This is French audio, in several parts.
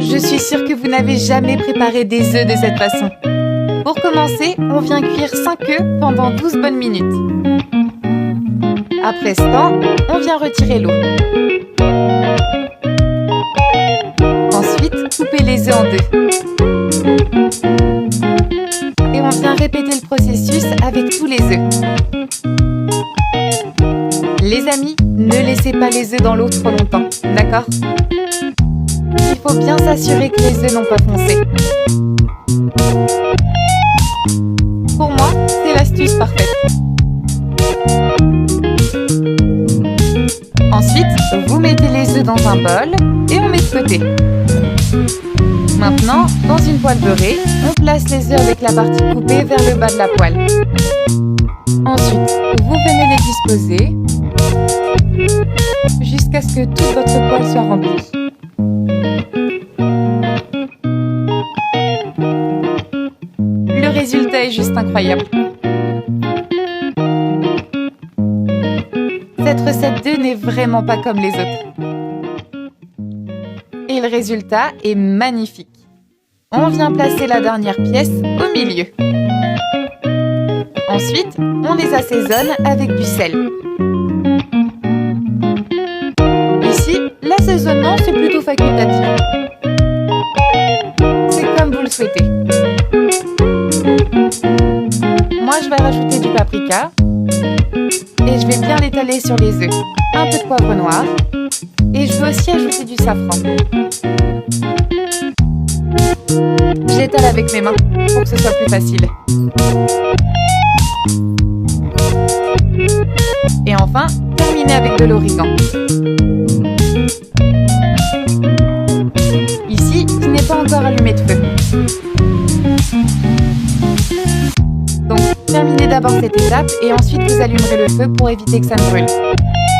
Je suis sûre que vous n'avez jamais préparé des œufs de cette façon. Pour commencer, on vient cuire 5 œufs pendant 12 bonnes minutes. Après ce temps, on vient retirer l'eau. Ensuite, couper les œufs en deux. Et on vient répéter le processus avec tous les œufs. Les amis, ne laissez pas les œufs dans l'eau trop longtemps, d'accord? Il faut bien s'assurer que les œufs n'ont pas foncé. Pour moi, c'est l'astuce parfaite. Ensuite, vous mettez les œufs dans un bol et on met de côté. Maintenant, dans une poêle beurrée, on place les œufs avec la partie coupée vers le bas de la poêle. Ensuite, vous venez les disposer jusqu'à ce que toute votre poêle soit remplie. Le résultat est juste incroyable. Cette recette d'œufs n'est vraiment pas comme les autres. Et le résultat est magnifique. On vient placer la dernière pièce au milieu. Ensuite, on les assaisonne avec du sel. Ici, l'assaisonnement, c'est plutôt facultatif. C'est comme vous le souhaitez. Moi, je vais rajouter du paprika. Et je vais bien l'étaler sur les œufs. Un peu de poivre noir. Et je veux aussi ajouter du safran. J'étale avec mes mains pour que ce soit plus facile. Et enfin, terminer avec de l'origan. Ici, je n'ai pas encore allumé de feu. Donc, terminez d'abord cette étape et ensuite vous allumerez le feu pour éviter que ça ne brûle.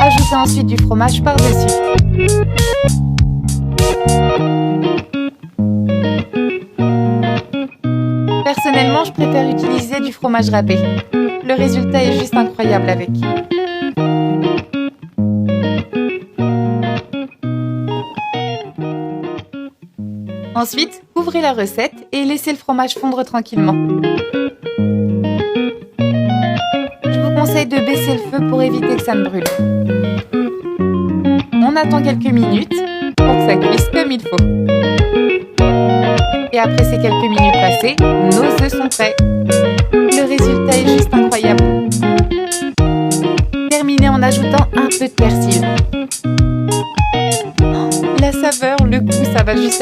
Ajoutez ensuite du fromage par-dessus. Personnellement, je préfère utiliser du fromage râpé. Le résultat est juste incroyable avec. Ensuite, ouvrez la recette et laissez le fromage fondre tranquillement. Je vous conseille de baisser le feu pour éviter que ça ne brûle. On attend quelques minutes pour que ça cuise comme il faut. Et après ces quelques minutes passées, nos œufs sont prêts. Le résultat est juste incroyable. Terminez en ajoutant un peu de persil. La saveur, le goût, ça va juste être